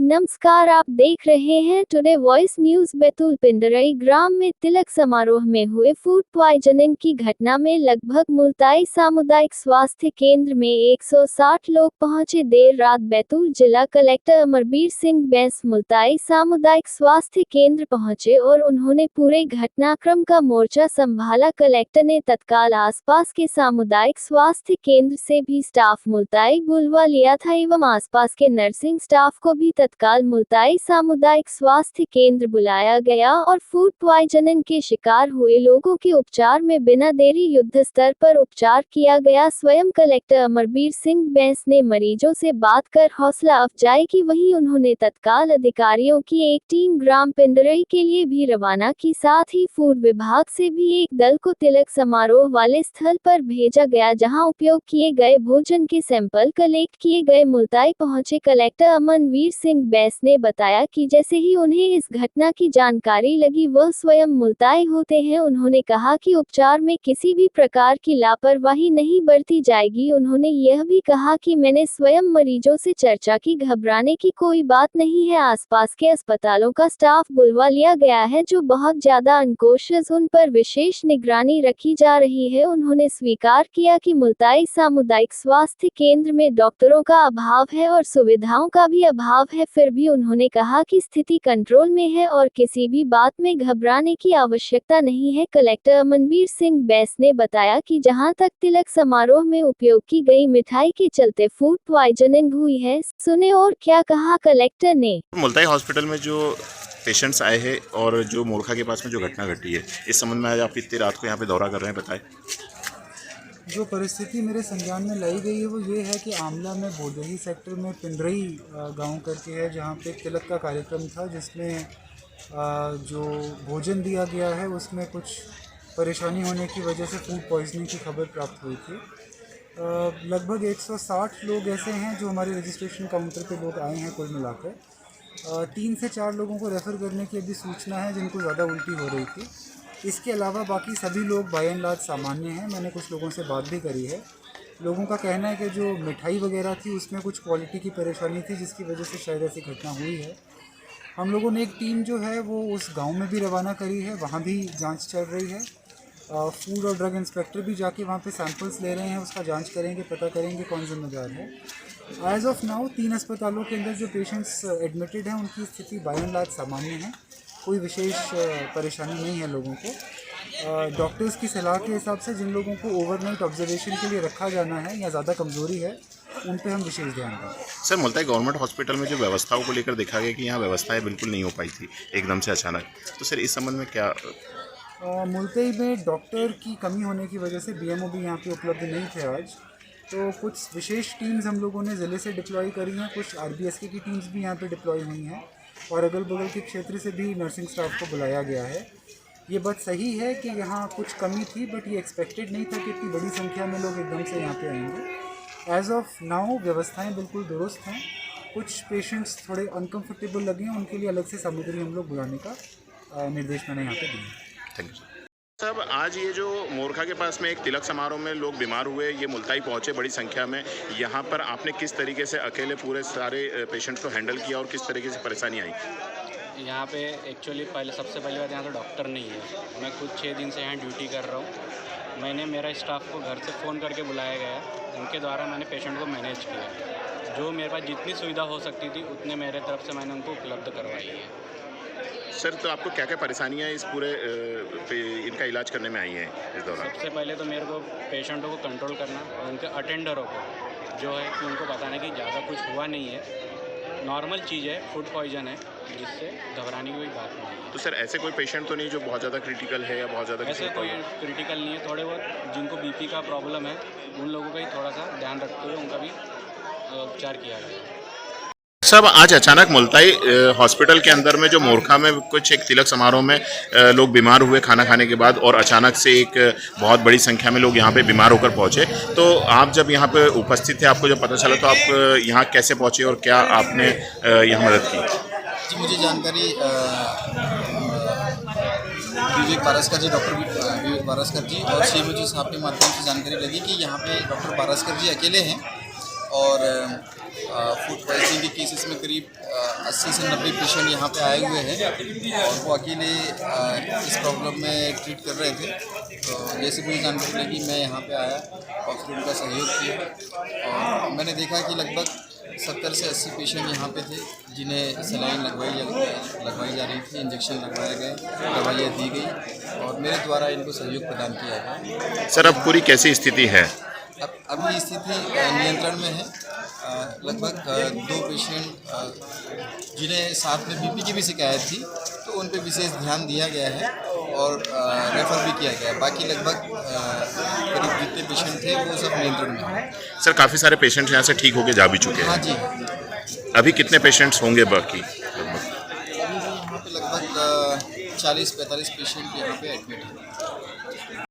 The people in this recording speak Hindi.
नमस्कार, आप देख रहे हैं today voice news. Betul Pindrai ग्राम में तिलक समारोह में हुए फूड पॉइजनिंग की घटना में लगभग मुल्ताई सामुदायिक स्वास्थ्य केंद्र में 160 लोग पहुंचे। देर रात बैतूल जिला कलेक्टर अमरबीर सिंह बैंस मुल्ताई सामुदायिक स्वास्थ्य केंद्र पहुंचे और उन्होंने पूरे घटनाक्रम का मोर्चा संभाला। कलेक्टर ने तत्काल आसपास के सामुदायिक स्वास्थ्य केंद्र से भी स्टाफ मुल्ताई बुलवा लिया था एवं आसपास के नर्सिंग स्टाफ को भी तत्काल मुल्ताई सामुदायिक स्वास्थ्य केंद्र बुलाया गया और फूड पॉइजनिंग के शिकार हुए लोगों के उपचार में बिना देरी युद्ध स्तर पर उपचार किया गया। स्वयं कलेक्टर अमरबीर सिंह बैंस ने मरीजों से बात कर हौसला अफजाई की, वहीं उन्होंने तत्काल अधिकारियों की एक टीम ग्राम पिंडरई के लिए भी रवाना की। साथ ही फूड विभाग से भी एक दल को तिलक समारोह वाले स्थल पर भेजा गया, जहां उपयोग किए गए भोजन के सैंपल कलेक्ट किए गए। मुल्ताई पहुंचे कलेक्टर अमरबीर सिंह बैंस ने बताया कि जैसे ही उन्हें इस घटना की जानकारी लगी वह स्वयं मुल्ताई होते हैं। उन्होंने कहा कि उपचार में किसी भी प्रकार की लापरवाही नहीं बरती जाएगी। उन्होंने यह भी कहा कि मैंने स्वयं मरीजों से चर्चा की, घबराने की कोई बात नहीं है। आसपास के अस्पतालों का स्टाफ बुलवा लिया गया है जो बहुत ज्यादा अनकोशियस, उन पर विशेष निगरानी रखी जा रही है। उन्होंने स्वीकार किया कि मुल्ताई सामुदायिक स्वास्थ्य केंद्र में डॉक्टरों का अभाव है और सुविधाओं का भी अभाव है, फिर भी उन्होंने कहा कि स्थिति कंट्रोल में है और किसी भी बात में घबराने की आवश्यकता नहीं है। कलेक्टर अमरबीर सिंह बैंस ने बताया कि जहां तक तिलक समारोह में उपयोग की गई मिठाई के चलते फूड पॉइजनिंग हुई है, सुने और क्या कहा कलेक्टर ने। मुल्ताई हॉस्पिटल में जो पेशेंट्स आए हैं और जो मोरखा के पास में जो घटना घटी है, इस संबंध में आज आप इतनी रात को यहाँ पे दौरा कर रहे हैं, बताएं। जो परिस्थिति मेरे संज्ञान में लाई गई है वो ये है कि आमला में भोदही सेक्टर में पिंडरई गांव करके है, जहां पे तिलक का कार्यक्रम था, जिसमें जो भोजन दिया गया है उसमें कुछ परेशानी होने की वजह से फूड पॉइजनिंग की खबर प्राप्त हुई थी। लगभग 160 लोग ऐसे हैं जो हमारे रजिस्ट्रेशन काउंटर पे लोग आए हैं। कुल मिलाकर 3 से 4 लोगों को रेफ़र करने की अभी सूचना है जिनको ज़्यादा उल्टी हो रही थी। इसके अलावा बाकी सभी लोग बाय एंड लार्ज सामान्य हैं। मैंने कुछ लोगों से बात भी करी है। लोगों का कहना है कि जो मिठाई वगैरह थी उसमें कुछ क्वालिटी की परेशानी थी, जिसकी वजह से शायद ऐसी घटना हुई है। हम लोगों ने एक टीम जो है वो उस गांव में भी रवाना करी है, वहाँ भी जांच चल रही है। फूड और ड्रग इंस्पेक्टर भी जाके वहाँ पे सैंपल्स ले रहे हैं, उसका जांच करेंगे, पता करेंगे कौन जिम्मेदार है। एज ऑफ नाउ 3 अस्पतालों के अंदर जो पेशेंट्स एडमिटेड हैं उनकी स्थिति बाय एंड लार्ज सामान्य है, कोई विशेष परेशानी नहीं है लोगों को। डॉक्टर्स की सलाह के हिसाब से जिन लोगों को ओवरनाइट ऑब्जर्वेशन के लिए रखा जाना है या ज़्यादा कमज़ोरी है, उन पे हम विशेष ध्यान दें। सर, मुल्ताई गवर्नमेंट हॉस्पिटल में जो व्यवस्थाओं को लेकर देखा गया कि यहाँ व्यवस्थाएं बिल्कुल नहीं हो पाई थी एकदम से अचानक, तो सर इस संबंध में क्या? मुल्ताई में डॉक्टर की कमी होने की वजह से बीएमओ भी यहाँ पे उपलब्ध नहीं थे आज, तो कुछ विशेष टीम्स हम लोगों ने ज़िले से डिप्लॉय करी हैं, कुछ आरबीएसके की टीम्स भी यहाँ पे डिप्लॉय हुई हैं और अगल बगल के क्षेत्र से भी नर्सिंग स्टाफ को बुलाया गया है। ये बात सही है कि यहाँ कुछ कमी थी, बट ये एक्सपेक्टेड नहीं था कि इतनी बड़ी संख्या में लोग एकदम से यहाँ पे आएंगे। एज ऑफ नाउ व्यवस्थाएं बिल्कुल दुरुस्त हैं। कुछ पेशेंट्स थोड़े अनकम्फर्टेबल लगे हैं, उनके लिए अलग से सामग्री हम लोग बुलाने का निर्देश मैंने यहाँ पे दिया। Thank you sir. आज ये जो मोरखा के पास में एक तिलक समारोह में लोग बीमार हुए, ये मुल्ताई पहुंचे बड़ी संख्या में, यहाँ पर आपने किस तरीके से अकेले पूरे सारे पेशेंट्स को हैंडल किया और किस तरीके से परेशानी आई? यहाँ पे एक्चुअली सबसे पहले बात यहाँ तो डॉक्टर नहीं है। मैं खुद 6 दिन से यहाँ ड्यूटी कर रहा हूँ। मैंने मेरा स्टाफ को घर से फ़ोन करके बुलाया गया, उनके द्वारा मैंने पेशेंट को मैनेज किया। जो मेरे पास जितनी सुविधा हो सकती थी उतने मेरे तरफ से मैंने उनको उपलब्ध करवाई है। सर, तो आपको क्या क्या परेशानियाँ इस पूरे इनका इलाज करने में आई हैं इस दौरान? सबसे पहले तो मेरे को पेशेंटों को कंट्रोल करना और उनके अटेंडरों को जो है कि उनको बताना कि ज़्यादा कुछ हुआ नहीं है, नॉर्मल चीज़ है, फूड पॉइजन है, जिससे घबराने की कोई बात नहीं है। तो सर ऐसे कोई पेशेंट तो नहीं जो बहुत ज़्यादा क्रिटिकल है या बहुत ज़्यादा? ऐसे कोई क्रिटिकल नहीं है, थोड़े बहुत जिनको बीपी का प्रॉब्लम है उन लोगों का ही थोड़ा सा ध्यान रखते हुए उनका भी उपचार किया गया। सब आज अचानक मुल्ताई हॉस्पिटल के अंदर में जो मोरखा में कुछ एक तिलक समारोह में लोग बीमार हुए खाना खाने के बाद, और अचानक से एक बहुत बड़ी संख्या में लोग यहाँ पे बीमार होकर पहुँचे, तो आप जब यहाँ पे उपस्थित थे, आपको जब पता चला तो आप यहाँ कैसे पहुँचे और क्या आपने यहाँ मदद की? जी, मुझे जानकारी विवेक पारस्कर जी, डॉक्टर विवेक पारस्कर जी और सीएमओ जी साहब के माध्यम से जानकारी लगी कि यहाँ पे डॉक्टर पारस्कर जी अकेले हैं और फूड पॉइजनिंग के केसेस में करीब 80 से 90 पेशेंट यहाँ पे आए हुए हैं और वो अकेले इस प्रॉब्लम में ट्रीट कर रहे थे। तो जैसे मुझे जानकारी लगी मैं यहाँ पे आया और फिर उनका सहयोग किया और मैंने देखा कि लगभग 70 से 80 पेशेंट यहाँ पे थे जिन्हें सलाइन लगवाई जा रही थी, इंजेक्शन लगवाए गए, दवाइयाँ दी गई और मेरे द्वारा इनको सहयोग प्रदान किया गया। सर अब पूरी कैसी स्थिति है? अब अभी स्थिति नियंत्रण में है। लगभग 2 पेशेंट जिन्हें साथ में बीपी की भी शिकायत थी तो उन पे विशेष ध्यान दिया गया है और रेफ़र भी किया गया है। बाकी लगभग करीब जितने पेशेंट थे वो सब नियंत्रण में हैं। सर काफ़ी सारे पेशेंट यहाँ से ठीक होके जा भी चुके हाँ हैं। जी, अभी कितने पेशेंट्स होंगे बाकी? अभी यहाँ पे लगभग 40-45 पेशेंट यहाँ पे एडमिट हैं।